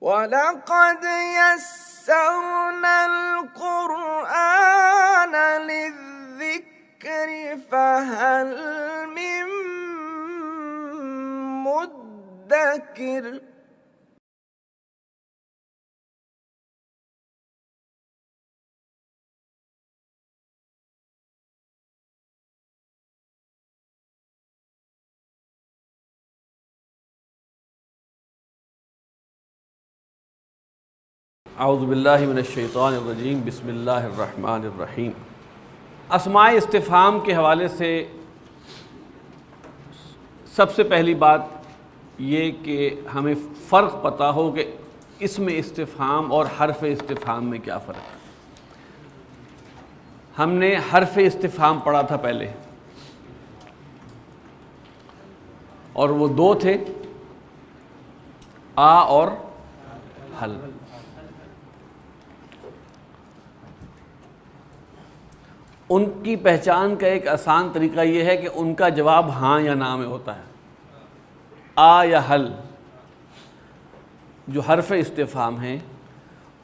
وَلَقَدْ يَسَّرْنَا الْقُرْآنَ لِلذِّكْرِ فَهَلْ مِن مُّدَّكِرٍ اعوذ باللہ من الشیطان الرجیم بسم اللہ الرحمن الرحیم۔ اسماء استفہام کے حوالے سے سب سے پہلی بات یہ کہ ہمیں فرق پتہ ہو کہ اسم استفہام اور حرف استفہام میں کیا فرق ہے۔ ہم نے حرف استفہام پڑھا تھا پہلے، اور وہ دو تھے، آ اور حل۔ ان کی پہچان کا ایک آسان طریقہ یہ ہے کہ ان کا جواب ہاں یا نہ میں ہوتا ہے۔ آ یا حل جو حرف استفہام ہیں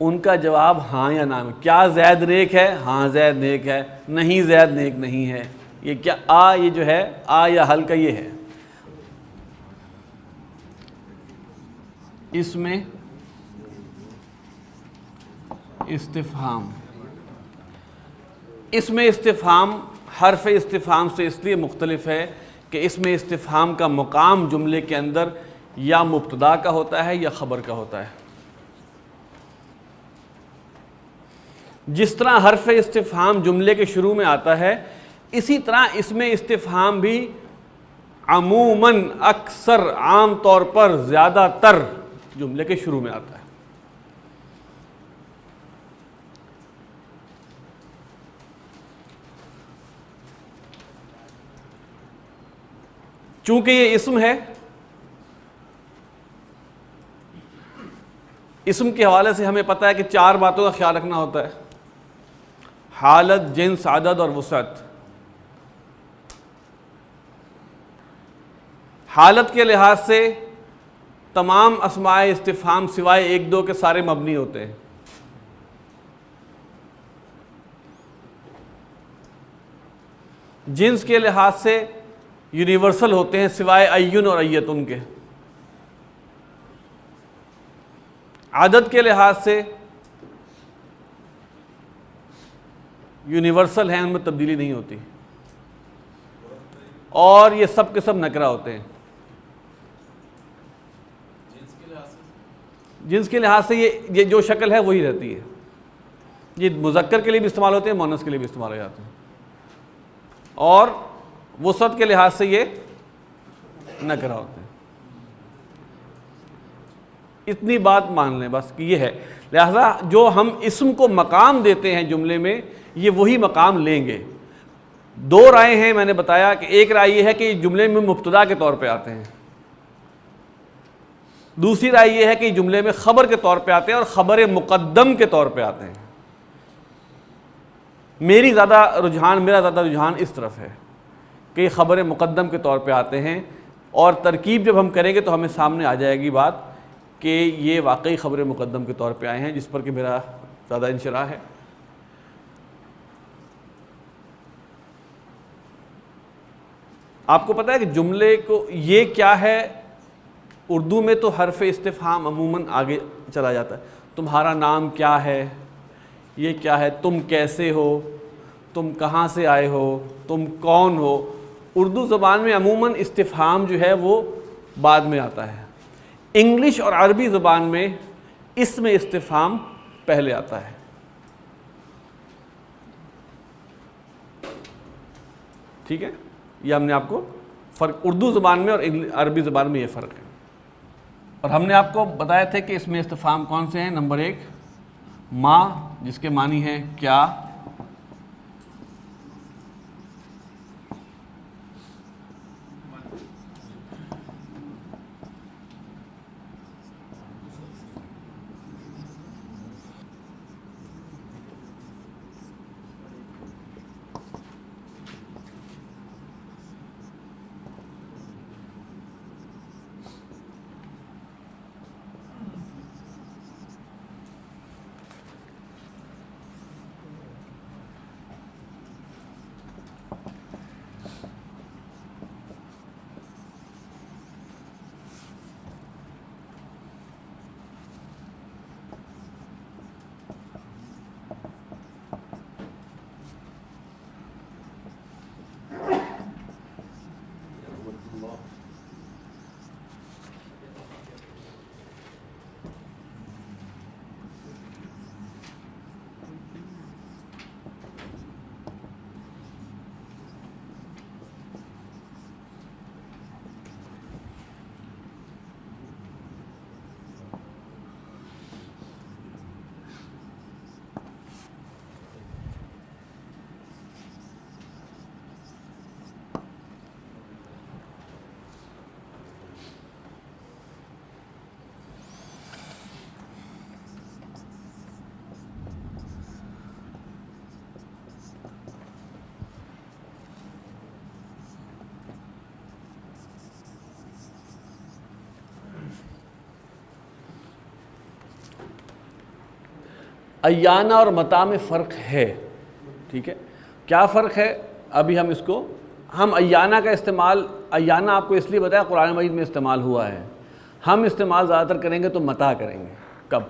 ان کا جواب ہاں یا نہ میں۔ کیا زید نیک ہے؟ ہاں زید نیک ہے۔ نہیں زید نیک نہیں ہے۔ یہ کیا یہ جو ہے آ یا حل کا یہ ہے۔ اس میں استفہام، اس میں استفہام حرف استفہام سے اس لیے مختلف ہے کہ اس میں استفہام کا مقام جملے کے اندر یا مبتدا کا ہوتا ہے یا خبر کا ہوتا ہے۔ جس طرح حرف استفہام جملے کے شروع میں آتا ہے، اسی طرح اس میں استفہام بھی عموماً، اکثر، عام طور پر، زیادہ تر جملے کے شروع میں آتا ہے۔ چونکہ یہ اسم ہے، اسم کے حوالے سے ہمیں پتہ ہے کہ چار باتوں کا خیال رکھنا ہوتا ہے: حالت، جنس، عدد اور وسعت۔ حالت کے لحاظ سے تمام اسماء استفہام سوائے ایک دو کے سارے مبنی ہوتے ہیں۔ جنس کے لحاظ سے یونیورسل ہوتے ہیں سوائے این اور ایتن کے۔ عدد کے لحاظ سے یونیورسل ہیں، ان میں تبدیلی نہیں ہوتی، اور یہ سب کے سب نکرہ ہوتے ہیں۔ جنس کے لحاظ سے یہ جو شکل ہے وہی رہتی ہے۔ یہ مذکر کے لیے بھی استعمال ہوتے ہیں، مؤنث کے لیے بھی استعمال ہو جاتے ہیں۔ اور وسعت کے لحاظ سے یہ نکرہ ہوتے ہیں۔ اتنی بات مان لیں بس کہ یہ ہے۔ لہذا جو ہم اسم کو مقام دیتے ہیں جملے میں، یہ وہی مقام لیں گے۔ دو رائے ہیں، میں نے بتایا کہ ایک رائے یہ ہے کہ یہ جملے میں مبتدا کے طور پہ آتے ہیں، دوسری رائے یہ ہے کہ جملے میں خبر کے طور پہ آتے ہیں اور خبر مقدم کے طور پہ آتے ہیں۔ میرا زیادہ رجحان اس طرف ہے کہ یہ خبر مقدم کے طور پہ آتے ہیں، اور ترکیب جب ہم کریں گے تو ہمیں سامنے آ جائے گی بات کہ یہ واقعی خبر مقدم کے طور پہ آئے ہیں، جس پر کہ میرا زیادہ انشراح ہے۔ آپ کو پتہ ہے کہ جملے کو یہ کیا ہے، اردو میں تو حرف استفہام عموماً آگے چلا جاتا ہے۔ تمہارا نام کیا ہے، یہ کیا ہے، تم کیسے ہو، تم کہاں سے آئے ہو، تم کون ہو۔ اردو زبان میں عموماً استفہام جو ہے وہ بعد میں آتا ہے۔ انگلش اور عربی زبان میں اسم استفہام پہلے آتا ہے۔ ٹھیک ہے، یہ ہم نے آپ کو فرق اردو زبان میں اور عربی زبان میں یہ فرق ہے۔ اور ہم نے آپ کو بتایا تھے کہ اس میں استفہام کون سے ہیں۔ نمبر 1 ما، جس کے معنی ہے کیا۔ ایانہ اور متاع میں فرق ہے، ٹھیک ہے؟ کیا فرق ہے؟ ابھی ہم ایانہ کا استعمال، ایانہ آپ کو اس لیے بتایا قرآن مجید میں استعمال ہوا ہے، ہم استعمال زیادہ تر کریں گے تو متاع کریں گے، کب؟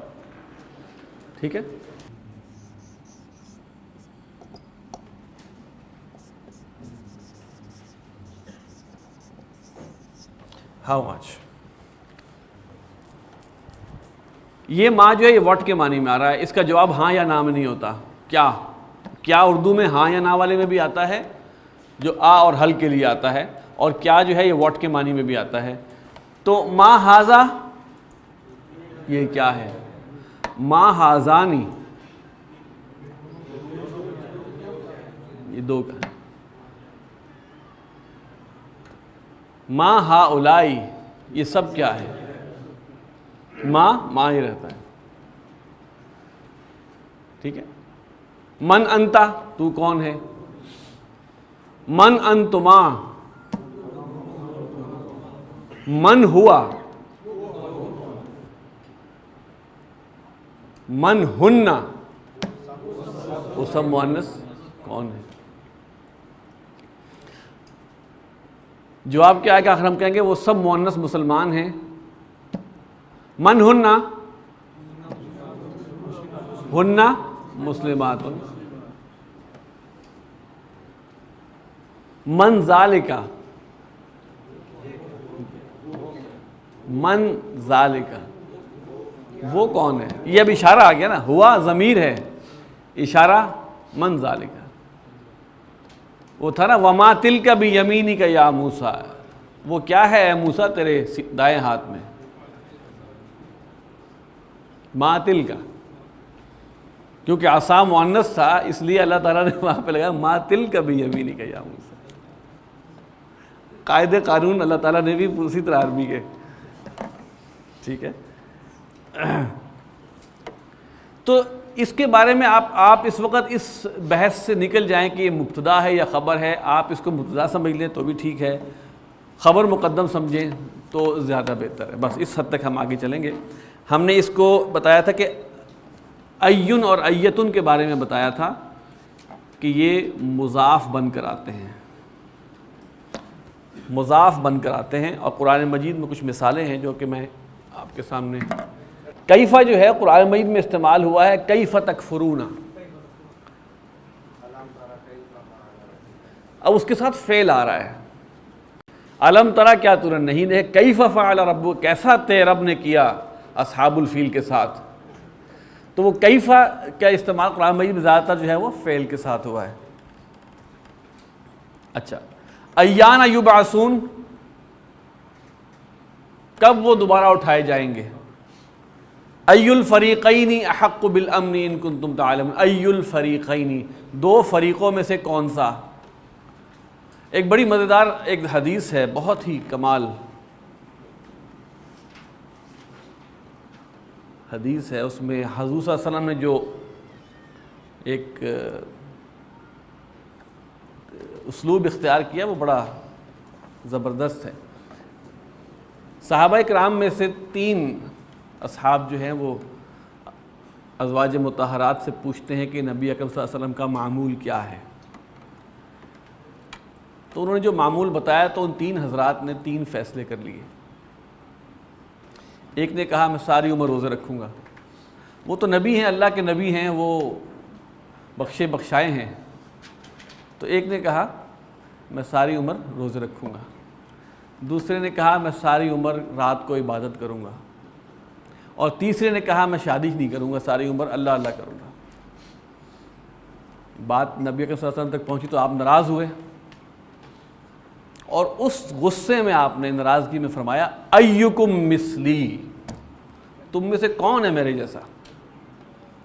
ٹھیک ہے؟ ہاؤ مچ، یہ ماں جو ہے یہ واٹ کے معنی میں آ رہا ہے، اس کا جواب ہاں یا نا میں نہیں ہوتا۔ کیا اردو میں ہاں یا نا والے میں بھی آتا ہے جو آ اور حل کے لیے آتا ہے، اور کیا جو ہے یہ واٹ کے معنی میں بھی آتا ہے۔ تو ما ہاذا یہ کیا ہے؟ ما ہاذانی یہ دو کا، ما ہاؤلائی یہ سب کیا ہے؟ ماں ہی رہتا ہے، ٹھیک ہے؟ من انتا تو کون ہے؟ من انتما، من ہوا، من ہننا وہ سب مؤنث کون ہے؟ جواب کیا ہے کہ آخر ہم کہیں گے وہ سب مؤنث مسلمان ہیں۔ من ہننا، ہننا مسلمات، من ذالکا، من ذالکا وہ کون ہے؟ یہ اب اشارہ آ گیا نا، ہوا ضمیر ہے، اشارہ من ذالکا وہ تھا نا، وما تلک بیمینک یا موسیٰ وہ کیا ہے اے موسیٰ تیرے دائیں ہاتھ میں؟ ما تلک، کیونکہ عصا مؤنث تھا اس لیے اللہ تعالیٰ نے وہاں پہ لگا ما تلک بیمینک یا موسیٰ۔ قاعدے قانون اللہ تعالیٰ نے بھی اسی طرح عربی کے، ٹھیک ہے؟ تو اس کے بارے میں آپ اس وقت اس بحث سے نکل جائیں کہ یہ مبتدا ہے یا خبر ہے، آپ اس کو مبتدا سمجھ لیں تو بھی ٹھیک ہے، خبر مقدم سمجھیں تو زیادہ بہتر ہے، بس اس حد تک ہم آگے چلیں گے۔ ہم نے اس کو بتایا تھا کہ ایون اور ایتن کے بارے میں بتایا تھا کہ یہ مضاف بن کر آتے ہیں، مضاف بن کر آتے ہیں، اور قرآن مجید میں کچھ مثالیں ہیں جو کہ میں آپ کے سامنے، کیفہ جو ہے قرآن مجید میں استعمال ہوا ہے، کیفہ تکفرون، اب اس کے ساتھ فعل آ رہا ہے، علم ترا کیا تو نے نہیں دیکھا، کیفہ فعل ربک کیسا تیرے رب نے کیا اصحاب الفیل کے ساتھ، تو وہ کیفہ کا استعمال قرآن مجید میں زیادہ تر جو ہے وہ فعل کے ساتھ ہوا ہے۔ اچھا، ایان یبعثون کب وہ دوبارہ اٹھائے جائیں گے؟ ای الفریقین احق بالامن ان کنتم تعلمون، ای الفریقین دو فریقوں میں سے کون سا؟ ایک بڑی مزیدار ایک حدیث ہے، بہت ہی کمال حدیث ہے، اس میں حضور صلی اللہ علیہ وسلم نے جو ایک اسلوب اختیار کیا وہ بڑا زبردست ہے۔ صحابہ کرام میں سے 3 اصحاب جو ہیں وہ ازواج مطہرات سے پوچھتے ہیں کہ نبی اکرم صلی اللہ علیہ وسلم کا معمول کیا ہے، تو انہوں نے جو معمول بتایا تو ان 3 حضرات نے 3 فیصلے کر لیے۔ ایک نے کہا میں ساری عمر روزے رکھوں گا، وہ تو نبی ہیں، اللہ کے نبی ہیں، وہ بخشے بخشائے ہیں، تو ایک نے کہا میں ساری عمر روزے رکھوں گا، دوسرے نے کہا میں ساری عمر رات کو عبادت کروں گا، اور تیسرے نے کہا میں شادی نہیں کروں گا، ساری عمر اللہ اللہ کروں گا۔ بات نبی صلی اللہ علیہ وسلم تک پہنچی تو آپ ناراض ہوئے، اور اس غصے میں آپ نے ناراضگی میں فرمایا ایکم مثلی، تم میں سے کون ہے میرے جیسا؟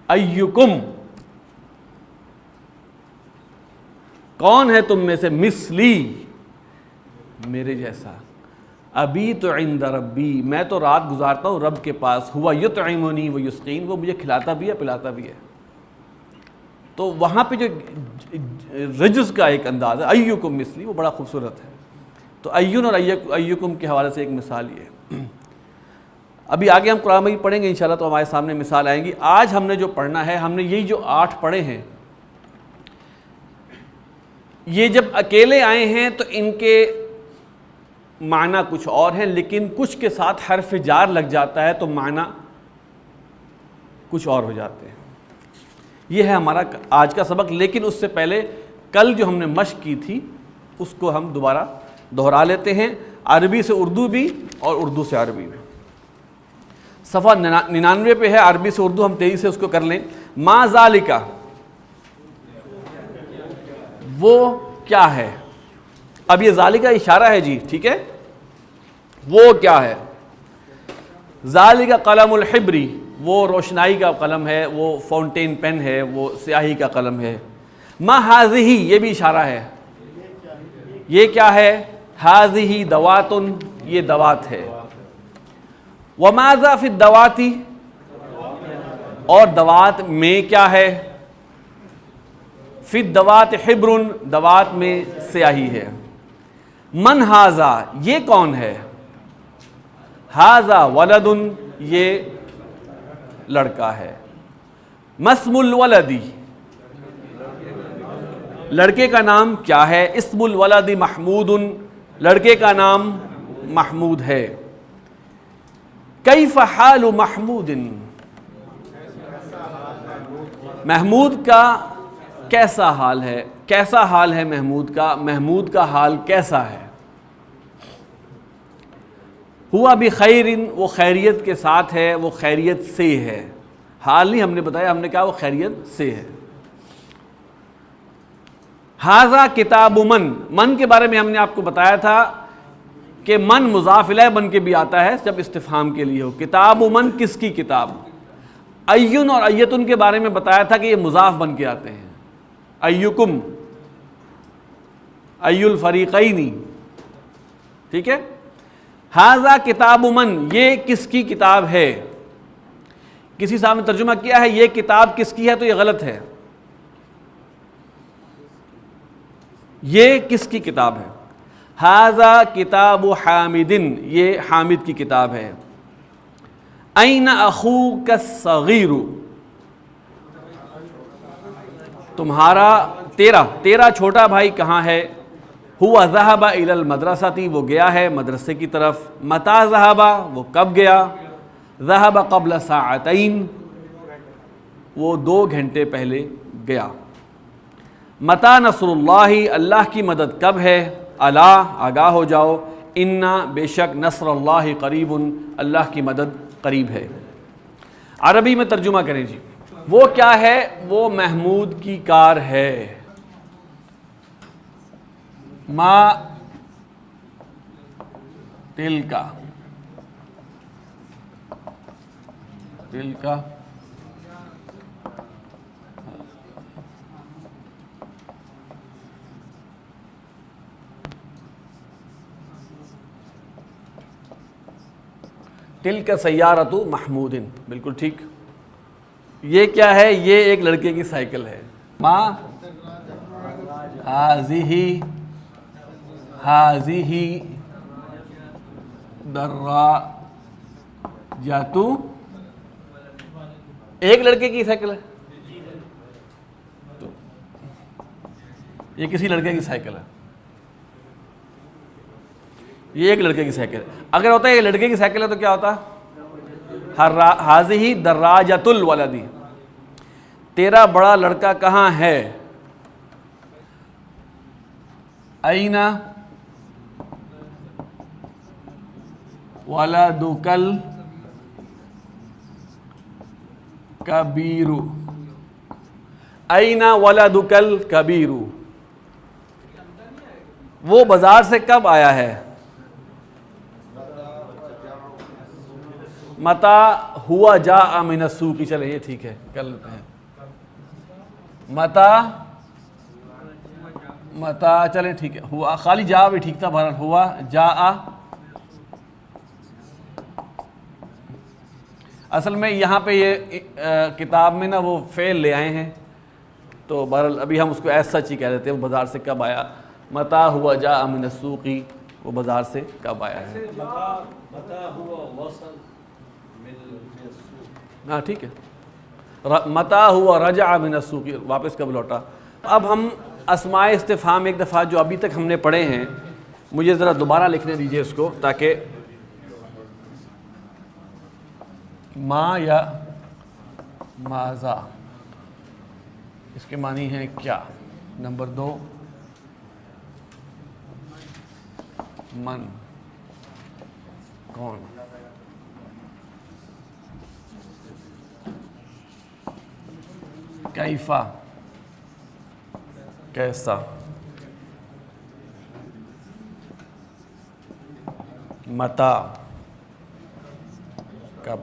ایکم کون ہے تم میں سے؟ مثلی میرے جیسا، ابھی تو عند ربی میں تو رات گزارتا ہوں رب کے پاس، ہوا یطعمنی و یسقین وہ مجھے کھلاتا بھی ہے پلاتا بھی ہے۔ تو وہاں پہ جو رجز کا ایک انداز ہے ایکم مثلی وہ بڑا خوبصورت ہے۔ تو ایون اور ایکم کے حوالے سے ایک مثال یہ ہے۔ ابھی آگے ہم قرآن مجید پڑھیں گے انشاءاللہ تو ہمارے سامنے مثال آئیں گی. آج ہم نے جو پڑھنا ہے، ہم نے یہی جو 8 پڑھے ہیں، یہ جب اکیلے آئے ہیں تو ان کے معنی کچھ اور ہیں، لیکن کچھ کے ساتھ حرف جار لگ جاتا ہے تو معنی کچھ اور ہو جاتے ہیں. یہ ہے ہمارا آج کا سبق. لیکن اس سے پہلے کل جو ہم نے مشق کی تھی اس کو ہم دوبارہ دہرا لیتے ہیں، عربی سے اردو بھی اور اردو سے عربی بھی. صفحہ 99 پہ ہے، عربی سے اردو ہم تیزی سے اس کو کر لیں. ما ذالکا، وہ کیا ہے. اب یہ ذالکا اشارہ ہے جی، ٹھیک ہے. وہ کیا ہے؟ ذالکا قلم الحبری، وہ روشنائی کا قلم ہے، وہ فاؤنٹین پین ہے، وہ سیاہی کا قلم ہے. ما ہذہ، یہ بھی اشارہ ہے. یہ کیا ہے؟ ہذہ دوات، یہ دوات ہے. وماذا فی الدوات، اور دوات میں کیا ہے؟ فی الدوات حبر، دوات میں سیاہی ہے. من ھذا، یہ کون ہے؟ ھذا ولد، یہ لڑکا ہے. مسم الولدی، لڑکے کا نام کیا ہے؟ اسم الولد محمود، لڑکے کا نام محمود ہے. کیف حال محمود، محمود کا کیسا حال ہے؟ کیسا حال ہے محمود کا؟ محمود کا حال کیسا ہے؟ ہوا بخیر، وہ خیریت کے ساتھ ہے، وہ خیریت سے ہے. حال نہیں ہم نے بتایا، ہم نے کہا وہ خیریت سے ہے. ھذا کتاب من، من کے بارے میں ہم نے آپ کو بتایا تھا کہ من مضاف الیہ بن کے بھی آتا ہے جب استفہام کے لیے ہو. کتاب من، کس کی کتاب؟ ایون اور ایتن کے بارے میں بتایا تھا کہ یہ مضاف بن کے آتے ہیں. ایکم، ای الفریقین، ٹھیک ہے. ھذا کتاب من، یہ کس کی کتاب ہے؟ کسی صاحب نے ترجمہ کیا ہے یہ کتاب کس کی ہے، تو یہ غلط ہے. یہ کس کی کتاب ہے؟ ھذا کتاب حامد، یہ حامد کی کتاب ہے. این اخوک الصغیر، تمہارا تیرا چھوٹا بھائی کہاں ہے؟ ہوا ذہب الی المدرسۃ، وہ گیا ہے مدرسے کی طرف. متی ذہب، وہ کب گیا؟ ذہب قبل ساعتین، وہ 2 گھنٹے پہلے گیا. متی نصر اللہ، اللہ کی مدد کب ہے؟ الا، آگاہ ہو جاؤ. انا، بے شک، نصر اللہ قریب، اللہ کی مدد قریب ہے. عربی میں ترجمہ کریں جی. وہ کیا ہے؟ وہ محمود کی کار ہے. ما تلکا، تلکا تلک سیارۃ محمود، بالکل ٹھیک. یہ کیا ہے؟ یہ ایک لڑکے کی سائیکل ہے. ما ہذہ دراجۃ، ایک لڑکے کی سائیکل ہے. یہ کسی لڑکے کی سائیکل ہے، یہ ایک لڑکے کی سائیکل ہے. اگر ہوتا ہے یہ لڑکے کی سائیکل ہے تو کیا ہوتا؟ ھذہ دراجۃ الولد، تیرا بڑا لڑکا کہاں ہے؟ این ولدک الکبیر، این ولدک الکبیر، وہ بازار سے کب آیا ہے؟ متی ہوا جاء من السوق، چلے یہ ٹھیک ہے کر لیتے ہیں. متی چلیں ٹھیک ہے. ہوا، خالی جا بھی ٹھیک تھا. بہرحال ہوا جاء، اصل میں یہاں پہ یہ کتاب میں نا وہ فعل لے آئے ہیں تو بہرحال ابھی ہم اس کو ایسا سچ ہی کہہ دیتے ہیں. وہ بازار سے کب آیا؟ متی ہوا جاء من السوق، وہ بازار سے کب آیا ہے. ہاں ٹھیک ہے، متا ہوا رجع من السوق، واپس کب لوٹا۔ اب ہم اسماء استفہام ایک دفعہ جو ابھی تک ہم نے پڑھے ہیں، مجھے ذرا دوبارہ لکھنے دیجئے اس کو، تاکہ ما یا ماذا اس کے معنی ہیں کیا۔ نمبر 2 من، کون۔ کیفا، کیسا۔ متا، کب۔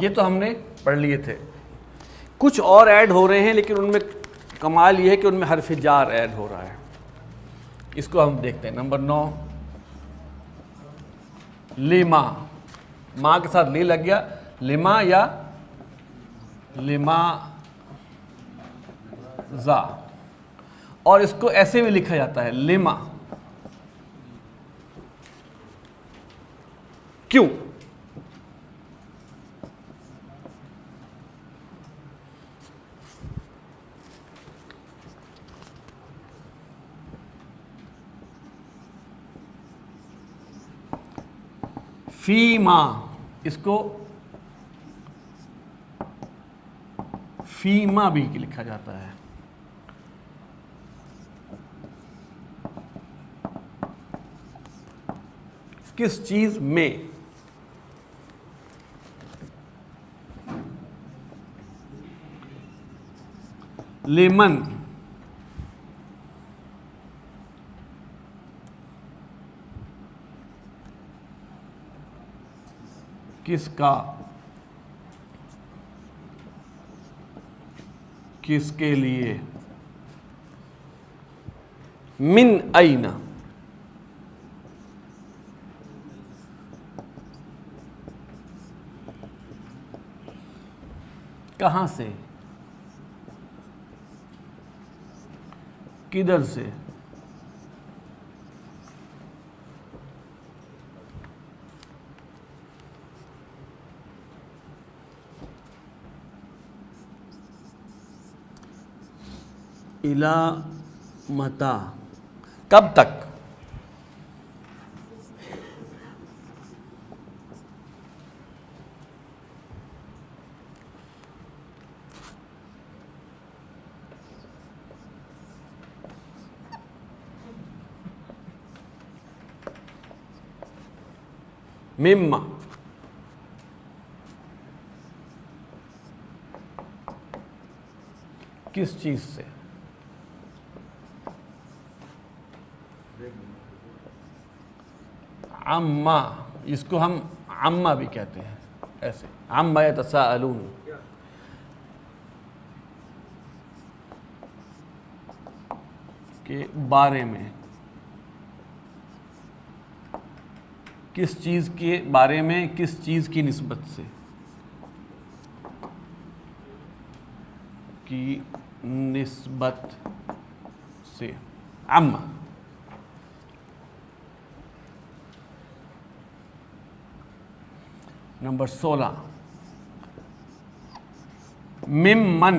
یہ تو ہم نے پڑھ لیے تھے، کچھ اور ایڈ ہو رہے ہیں، لیکن ان میں کمال یہ ہے کہ ان میں حرف جار ایڈ ہو رہا ہے۔ اس کو ہم دیکھتے ہیں۔ نمبر 9 لما، ماں کے ساتھ لی لگ گیا، لما یا لما زا، اور اس کو ایسے بھی لکھا جاتا ہے لما، کیوں۔ فیما، اس کو فیما بھی لکھا جاتا ہے۔ کس چیز میں۔ لیمن، کس کا، کس کے لیے۔ من این، کہاں سے، کدھر سے۔ الی متا، کب تک۔ مما، کس چیز سے۔ عما، اس کو ہم عما بھی کہتے ہیں، ایسے عما یتساءلون، کے بارے میں، کس چیز کے بارے میں، کس چیز کی نسبت سے، کی نسبت سے، عما۔ نمبر 16 ممن،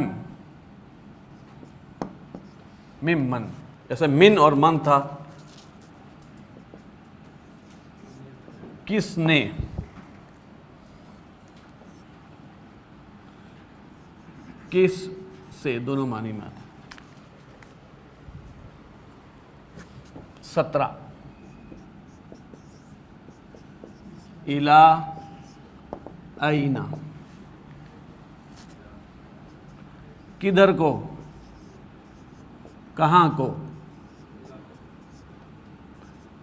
ممن جیسے من اور من تھا، کس نے، کس سے، دونوں معنی میں آتا ہے۔ 17 الا اینا، کدھر کو، کہاں کو،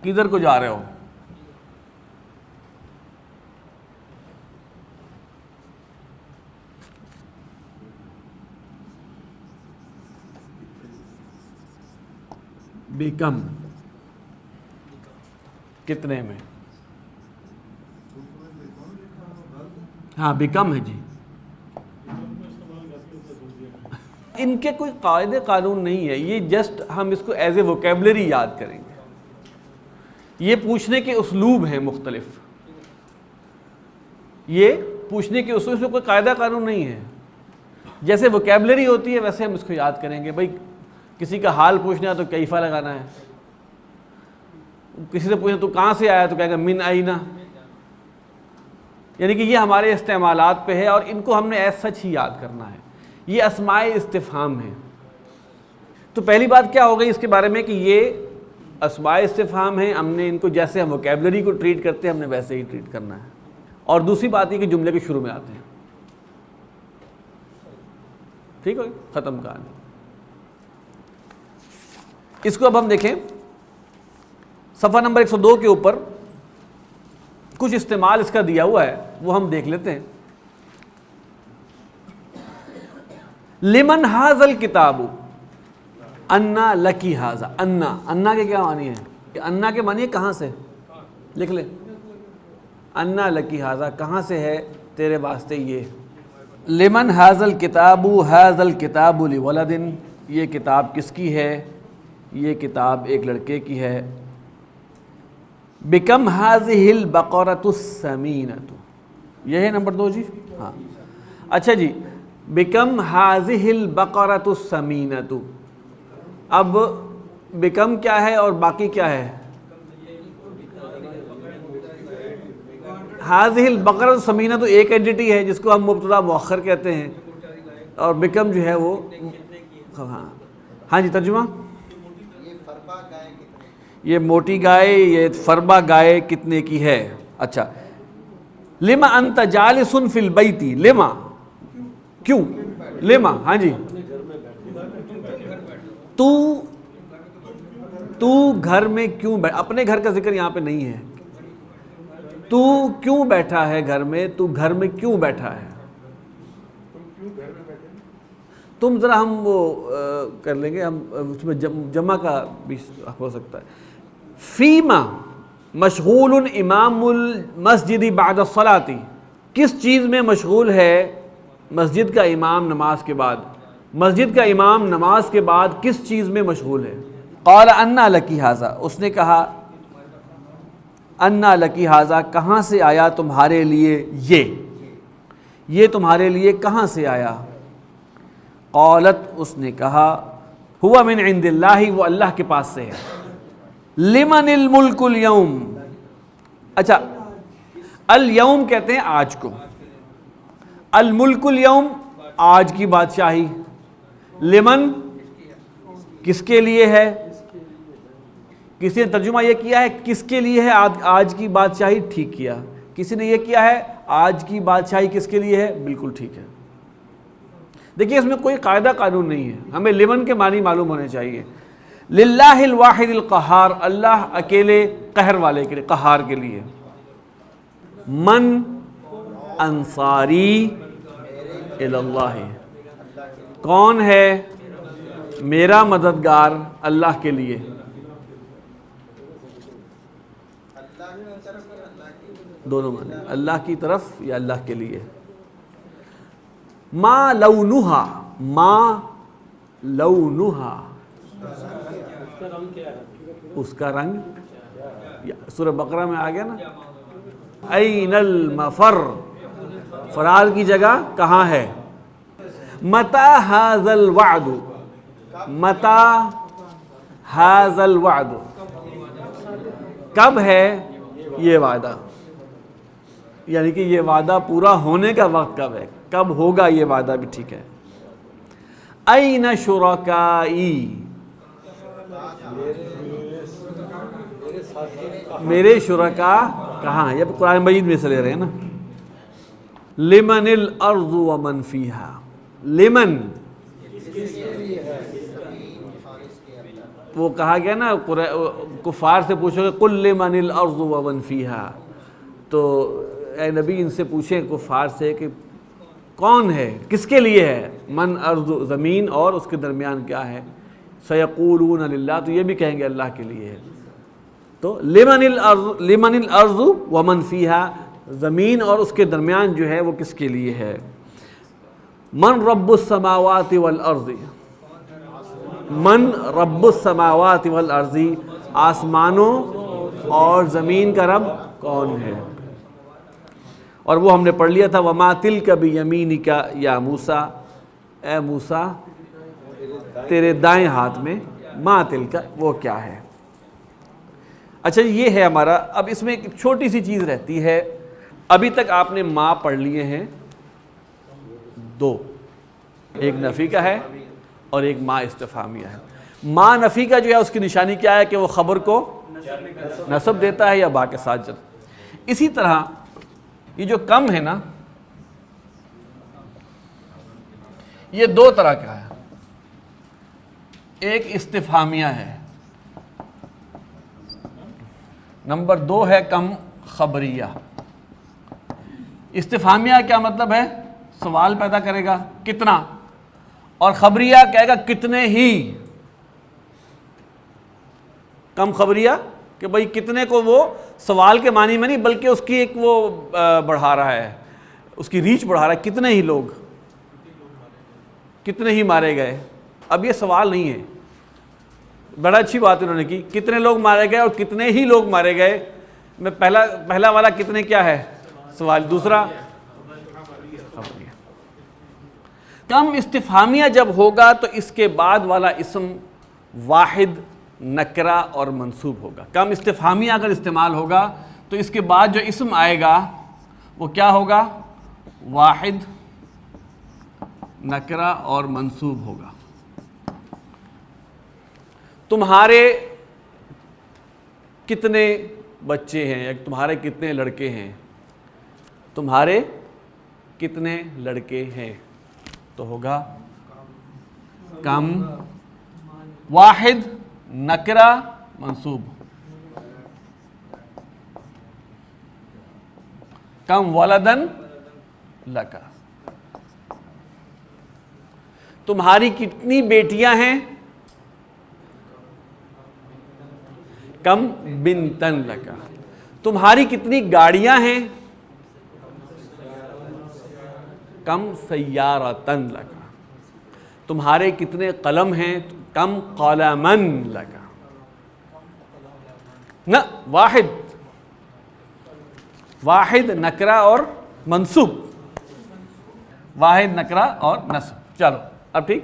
کدھر کو جا رہے ہو، بیکم، کتنے میں، ہاں بیکم ہے جی۔ ان کے کوئی قاعدے قانون نہیں ہے، یہ جسٹ ہم اس کو ایز اے ووکیبلری یاد کریں گے۔ یہ پوچھنے کے اسلوب ہیں مختلف، یہ پوچھنے کے اسلوب میں کوئی قاعدہ قانون نہیں ہے، جیسے ووکیبلری ہوتی ہے ویسے ہم اس کو یاد کریں گے۔ بھائی کسی کا حال پوچھنا ہے تو کیفا لگانا ہے، کسی سے پوچھنا تو کہاں سے آیا تو کہے گا من اینا، یعنی کہ یہ ہمارے استعمالات پہ ہے اور ان کو ہم نے ایز سچ ہی یاد کرنا ہے۔ یہ اسماء استفہام ہیں۔ تو پہلی بات کیا ہو گئی اس کے بارے میں کہ یہ اسماء استفہام ہیں، ہم نے ان کو جیسے ہم ووکیبلری کو ٹریٹ کرتے ہیں ہم نے ویسے ہی ٹریٹ کرنا ہے۔ اور دوسری بات یہ کہ جملے کے شروع میں آتے ہیں۔ ٹھیک ہو گئی، ختم کہانی۔ اس کو اب ہم دیکھیں صفحہ نمبر 102 کے اوپر کچھ استعمال اس کا دیا ہوا ہے، وہ ہم دیکھ لیتے ہیں۔ لمن ھذا الکتاب انا لکی ھذا، انا کے کیا معنی ہے؟ کہ انا کے معنی ہے کہاں سے، لکھ لیں انا لکی ھذا، کہاں سے ہے تیرے واسطے یہ۔ لمن ھذا الکتاب، ھذا الکتاب لولد، یہ کتاب کس کی ہے؟ یہ کتاب ایک لڑکے کی ہے۔ بکم ھذہ البقرۃ السمینۃ، یہ ہے نمبر 2 جی، ہاں اچھا جی۔ بکم ھذہ البقرۃ السمینۃ، اب بکم کیا ہے اور باقی کیا ہے؟ ھذہ البقرۃ السمینۃ تو ایک اینٹی ہے جس کو ہم مبتدا مؤخر کہتے ہیں، اور بکم جو ہے وہ ہاں جی ترجمہ، یہ موٹی گائے، یہ فربا گائے کتنے کی ہے؟ اچھا، لما انت جالس فی البیت، لما کیوں، لما ہاں جی، تو گھر میں کیوں بیٹھا، اپنے گھر کا ذکر یہاں پہ نہیں ہے، تو کیوں بیٹھا ہے گھر میں، تو گھر میں کیوں بیٹھا ہے؟ تم ذرا ہم وہ کر لیں گے، ہم اس میں جمع کا بھی ہو سکتا ہے۔ فیما مشغول امام المسجد بعد الصلاۃ، کس چیز میں مشغول ہے مسجد کا امام نماز کے بعد، مسجد کا امام نماز کے بعد کس چیز میں مشغول ہے؟ قال انا لکی ھذا، اس نے کہا انا لکی ھذا، کہاں سے آیا تمہارے لیے یہ تمہارے لیے کہاں سے آیا؟ قالت، اس نے کہا ہوا من عند اللہ، وہ اللہ کے پاس سے ہے۔ لمن الملک اليوم، اچھا الیوم کہتے ہیں آج کو، الملک اليوم آج کی بادشاہی، لمن کس کے لیے ہے؟ کسی نے ترجمہ یہ کیا ہے کس کے لیے ہے آج کی بادشاہی، ٹھیک کیا۔ کسی نے یہ کیا ہے آج کی بادشاہی کس کے لیے ہے، بالکل ٹھیک ہے۔ دیکھیے اس میں کوئی قاعدہ قانون نہیں ہے، ہمیں لمن کے معنی معلوم ہونے چاہیے۔ للہ الواحد القہار، اللہ اکیلے قہر والے کے لیے، قہار کے لیے۔ من انصاری الی اللہ، کون ہے میرا مددگار اللہ کے لیے؟ دونوں معنی، اللہ کی طرف یا اللہ کے لیے۔ ما لونہا، ما لونہا، اس کا رنگ، سورہ بقرہ میں آ گیا نا، این المفر، فرار کی جگہ کہاں ہے؟ متا ھذا الوعد، متا ھذا الوعد، کب ہے یہ وعدہ، یعنی کہ یہ وعدہ پورا ہونے کا وقت کب ہے، کب ہوگا یہ وعدہ بھی ٹھیک ہے۔ این شرکائی، میرے شرکا کہاں ہیں، یہ قرآن مجید میں سے لے رہے ہیں نا۔ لمن الارض ومن فیہا، لمن، وہ کہا گیا نا کفار سے پوچھو گے قل لمن الارض ومن فیہا، تو اے نبی ان سے پوچھیں کفار سے کہ کون ہے، کس کے لیے ہے، من ارض، زمین اور اس کے درمیان کیا ہے، سیقولون للہ، تو یہ بھی کہیں گے اللہ کے لیے ہے۔ تو لمن الارض ومن فیہا، زمین اور اس کے درمیان جو ہے وہ کس کے لیے ہے۔ من رب السماوات والارض، من رب السماوات والارض، آسمانوں اور زمین کا رب کون ہے۔ اور وہ ہم نے پڑھ لیا تھا وما تلک بیمینک یا موسیٰ، اے موسیٰ تیرے دائیں ہاتھ میں، ما تلک وہ کیا ہے۔ اچھا یہ ہے ہمارا، اب اس میں ایک چھوٹی سی چیز رہتی ہے، ابھی تک آپ نے ما پڑھ لیے ہیں دو، ایک نفی کا ہے اور ایک ما استفہامیہ ہے۔ ما نفی کا جو ہے اس کی نشانی کیا ہے کہ وہ خبر کو نصب دیتا ہے یا با کے ساتھ جب۔ اسی طرح یہ جو کم ہے نا، یہ دو طرح کا ہے، ایک استفہامیہ ہے، نمبر دو ہے کم خبریہ۔ استفہامیہ کیا مطلب ہے، سوال پیدا کرے گا کتنا، اور خبریہ کہے گا کتنے ہی۔ کم خبریہ کہ بھئی کتنے کو، وہ سوال کے معنی میں نہیں بلکہ اس کی ایک وہ بڑھا رہا ہے، اس کی ریچ بڑھا رہا ہے، کتنے ہی لوگ، کتنے ہی مارے گئے۔ اب یہ سوال نہیں ہے، بڑا اچھی بات انہوں نے کی، کتنے لوگ مارے گئے اور کتنے ہی لوگ مارے گئے۔ میں پہلا والا کتنے کیا ہے سوال، دوسرا خبریہ۔ کم استفہامیہ جب ہوگا تو اس کے بعد والا اسم واحد، نکرہ اور منصوب ہوگا۔ کم استفہامیہ اگر استعمال ہوگا تو اس کے بعد جو اسم آئے گا وہ کیا ہوگا، واحد، نکرہ اور منصوب ہوگا۔ تمہارے کتنے بچے ہیں، یا تمہارے کتنے لڑکے ہیں، تمہارے کتنے لڑکے ہیں، تو ہوگا کم، واحد، نکرہ، منصوب۔ کم ولدن لک، تمہاری کتنی بیٹیاں ہیں، کم بنتن لک، تمہاری کتنی گاڑیاں ہیں، کم سیارتن لک، تمہارے کتنے قلم ہیں، کم قلمن لک۔ نہ، واحد، واحد، نکرہ اور منصوب، واحد، نکرہ اور نصب۔ چلو اب ٹھیک۔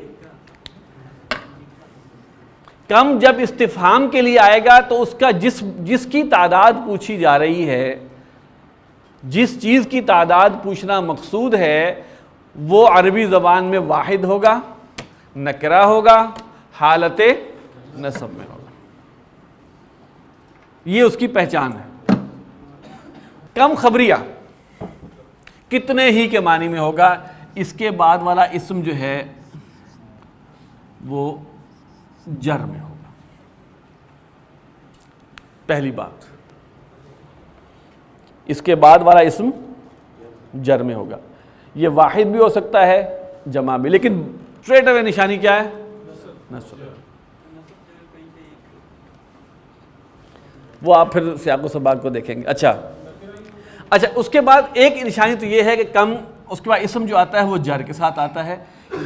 کم جب استفہام کے لیے آئے گا تو اس کا جس کی تعداد پوچھی جا رہی ہے، جس چیز کی تعداد پوچھنا مقصود ہے، وہ عربی زبان میں واحد ہوگا، نکرہ ہوگا، حالت نصب میں ہوگا۔ یہ اس کی پہچان ہے۔ کم خبریہ کتنے ہی کے معنی میں ہوگا، اس کے بعد والا اسم جو ہے وہ جر میں ہوگا۔ پہلی بات، اس کے بعد والا اسم جر میں ہوگا۔ یہ واحد بھی ہو سکتا ہے، جمع بھی، لیکن اسٹریٹ اوے نشانی کیا ہے، نصب۔ وہ آپ پھر سیاق و سباق کو دیکھیں گے۔ اچھا، اس کے بعد ایک نشانی تو یہ ہے کہ کم، اس کے بعد اسم جو آتا ہے وہ جر کے ساتھ آتا ہے،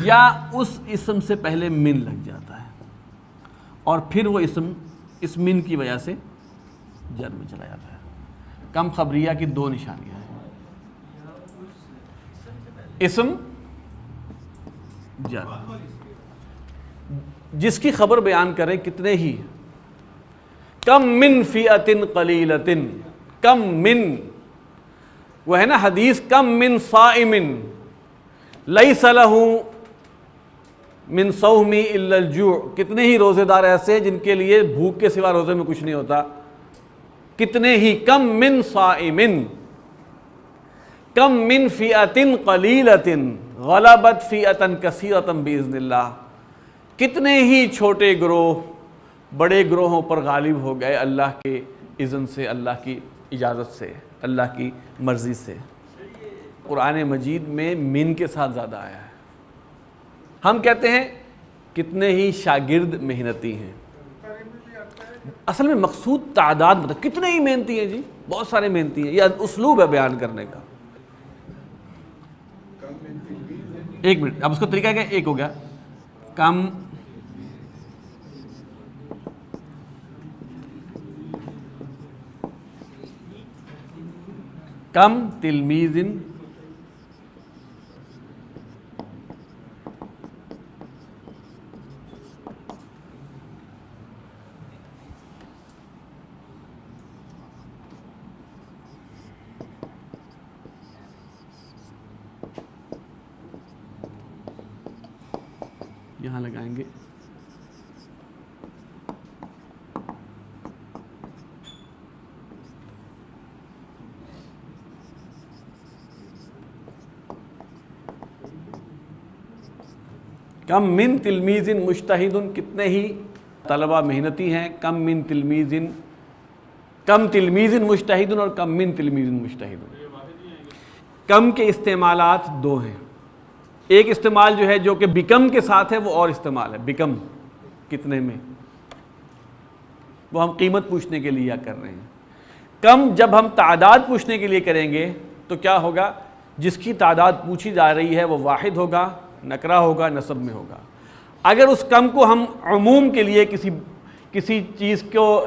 یا اس اسم سے پہلے من لگ جاتا ہے، اور پھر وہ اسم اس من کی وجہ سے جر میں چلا جاتا ہے۔ کم خبریہ کی دو نشانیاں ہیں، اسم جس کی خبر بیان کریں کتنے ہی. کم من فئۃ قلیلۃ، کم من، وہ ہے نا حدیث کم من صائم لیس لہ من صومی الا الجوع، کتنے ہی روزے دار ایسے ہیں جن کے لیے بھوک کے سوا روزے میں کچھ نہیں ہوتا. کتنے ہی، کم من صائم، کم من فئۃ قلیلۃ غلبت فئۃ کثیرۃ باذن اللہ، کتنے ہی چھوٹے گروہ بڑے گروہوں پر غالب ہو گئے اللہ کے اذن سے، اللہ کی اجازت سے، اللہ کی مرضی سے. قرآن مجید میں من کے ساتھ زیادہ آیا ہے. ہم کہتے ہیں کتنے ہی شاگرد محنتی ہیں، اصل میں مقصود تعداد مطلب کتنے ہی محنتی ہیں. جی بہت سارے محنتی ہیں، یہ اسلوب ہے بیان کرنے کا. ایک منٹ، اب اس کا طریقہ کیا؟ ایک ہو گیا کم کم تلمیذ یہاں لگائیں گے. کم من تلمیذ مجتہد، کتنے ہی طلبہ محنتی ہیں. کم من تلمیذ، کم تلمیذ مجتہد اور کم من تلمیذ مجتہد. کم کے استعمالات دو ہیں. ایک استعمال جو ہے جو کہ بکم کے ساتھ ہے وہ اور استعمال ہے. بکم کتنے میں، وہ ہم قیمت پوچھنے کے لیے کر رہے ہیں. کم جب ہم تعداد پوچھنے کے لیے کریں گے تو کیا ہوگا؟ جس کی تعداد پوچھی جا رہی ہے وہ واحد ہوگا، نکرہ ہوگا، نسب میں ہوگا. اگر اس کم کو ہم عموم کے لیے کسی چیز کو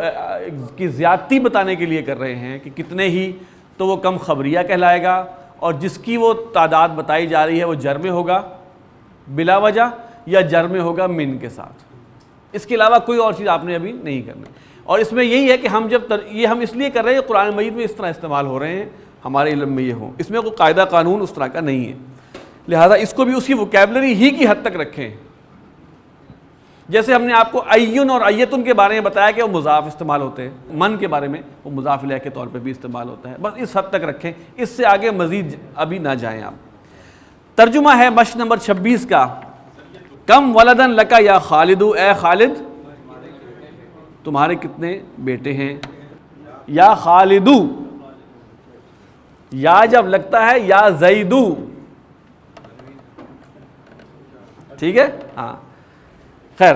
کی زیادتی بتانے کے لیے کر رہے ہیں کہ کتنے ہی، تو وہ کم خبریہ کہلائے گا. اور جس کی وہ تعداد بتائی جا رہی ہے وہ جر میں ہوگا بلا وجہ، یا جر میں ہوگا من کے ساتھ. اس کے علاوہ کوئی اور چیز آپ نے ابھی نہیں کرنا. اور اس میں یہی ہے کہ ہم جب یہ ہم اس لیے کر رہے ہیں قرآن مجید میں اس طرح استعمال ہو رہے ہیں، ہمارے علم میں یہ ہوں. اس میں کوئی قاعدہ قانون اس طرح کا نہیں ہے، لہذا اس کو بھی اسی ووکیبلری ہی کی حد تک رکھیں. جیسے ہم نے آپ کو ایون اور ایتن کے بارے میں بتایا کہ وہ مضاف استعمال ہوتے ہیں، من کے بارے میں وہ مضاف الیہ کے طور پہ بھی استعمال ہوتا ہے. بس اس حد تک رکھیں، اس سے آگے مزید ابھی نہ جائیں آپ. ترجمہ ہے مشق نمبر 26 کا. کم ولدن لکا یا خالد، اے خالد تمہارے کتنے بیٹے ہیں. یا خالدو، یا جب لگتا ہے یا زیدو، ٹھیک ہے ہاں خیر.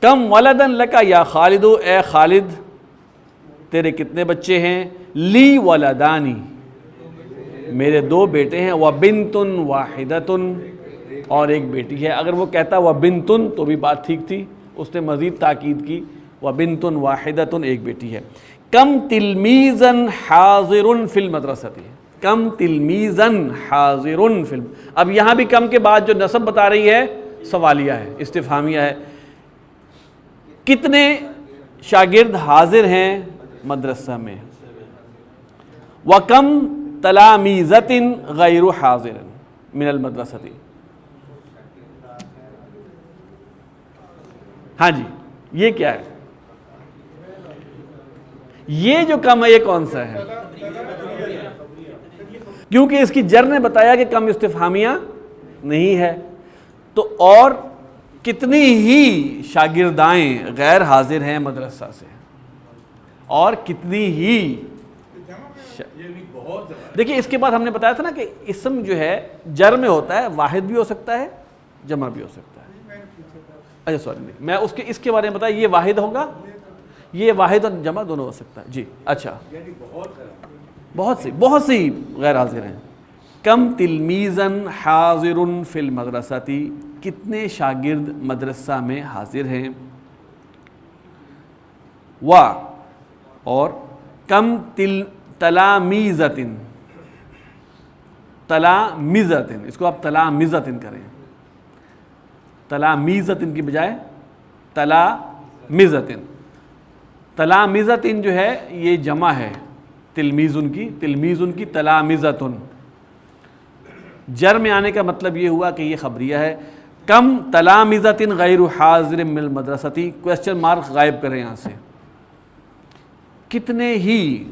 کم ولدن لکا یا خالدو، اے خالد تیرے کتنے بچے ہیں. لی ولدانی، میرے دو بیٹے ہیں. وبنتن واحدتن، اور ایک بیٹی ہے. اگر وہ کہتا وبنتن تو بھی بات ٹھیک تھی، اس نے مزید تاکید کی. وبنتن واحدتن، ایک بیٹی ہے. کم تلمیذن حاضرن فی المدرسۃ، کم تلمیذن حاضرن فی. اب یہاں بھی کم کے بعد جو نسب بتا رہی ہے سوالیہ ہے، استفہامیہ ہے. کتنے شاگرد حاضر ہیں مدرسہ میں. وَكَمْ تَلَامِيذَةٍ غَيْرُ حَاضِرٍ مِنَ الْمَدْرَسَةِ. ہاں جی یہ کیا ہے؟ یہ جو کم ہے یہ کون سا ہے؟ کیونکہ اس کی جر نے بتایا کہ کم استفہامیہ نہیں ہے. تو اور کتنی ہی شاگردائیں غیر حاضر ہیں مدرسہ سے، اور کتنی ہی دیکھیں. اس کے بعد ہم نے بتایا تھا نا کہ اسم جو ہے جر میں ہوتا ہے، واحد بھی ہو سکتا ہے جمع بھی ہو سکتا ہے. اچھا سوری نہیں، میں اس کے بارے میں بتایا. یہ واحد ہوگا، یہ واحد اور جمع دونوں ہو سکتا ہے. جی اچھا، بہت سی غیر حاضر ہیں. کم تلمیذن حاضرن فی المدرسۃ، کتنے شاگرد مدرسہ میں حاضر ہیں. اور کم تلامیذتن، تلامذتن، اس کو آپ تلامذتن کریں. تلامیزتن کی بجائے تلامزتن. تلامزتن جو ہے یہ جمع ہے تلمیزن کی تلامزتن. جر میں آنے کا مطلب یہ ہوا کہ یہ خبریہ ہے. کم تلامزتن غیر حاضر من المدرستی، کویسچن مارک غائب کریں یہاں سے. کتنے ہی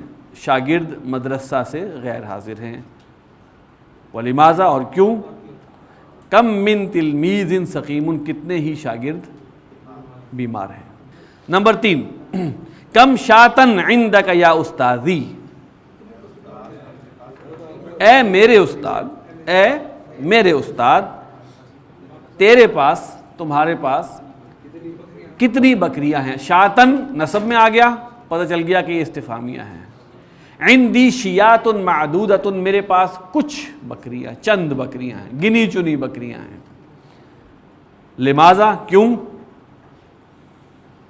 شاگرد مدرسہ سے غیر حاضر ہیں. ولماذا، اور کیوں. کم من تلمیذ سقیم، کتنے ہی شاگرد بیمار ہیں. نمبر 3، کم شاتن عندک یا استاذی، اے میرے استاد تیرے پاس، تمہارے پاس کتنی بکریاں ہیں. شاتن نسب میں آ گیا، پتہ چل گیا کہ یہ استفہامیہ ہیں. عندی شیات معدودۃ، میرے پاس کچھ بکریاں، چند بکریاں ہیں، گنی چنی بکریاں ہیں. لماذا، کیوں.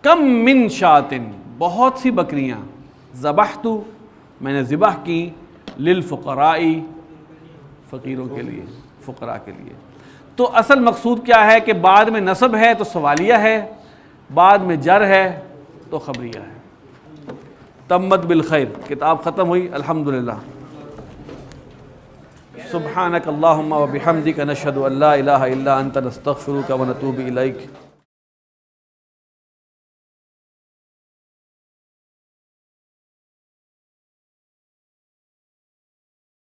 کم من شاتن، بہت سی بکریاں. ذبحت، میں نے ذبح کی. للفقراء، فقیروں کے لیے، فقراء کے لیے. تو اصل مقصود کیا ہے کہ بعد میں نسب ہے تو سوالیہ ہے، بعد میں جر ہے تو خبریہ ہے. تمت بالخیر، کتاب ختم ہوئی الحمدللہ. سبحانک اللہم و بحمدک نشہد ان لا الہ الا انت نستغفرک و نتوب الیک.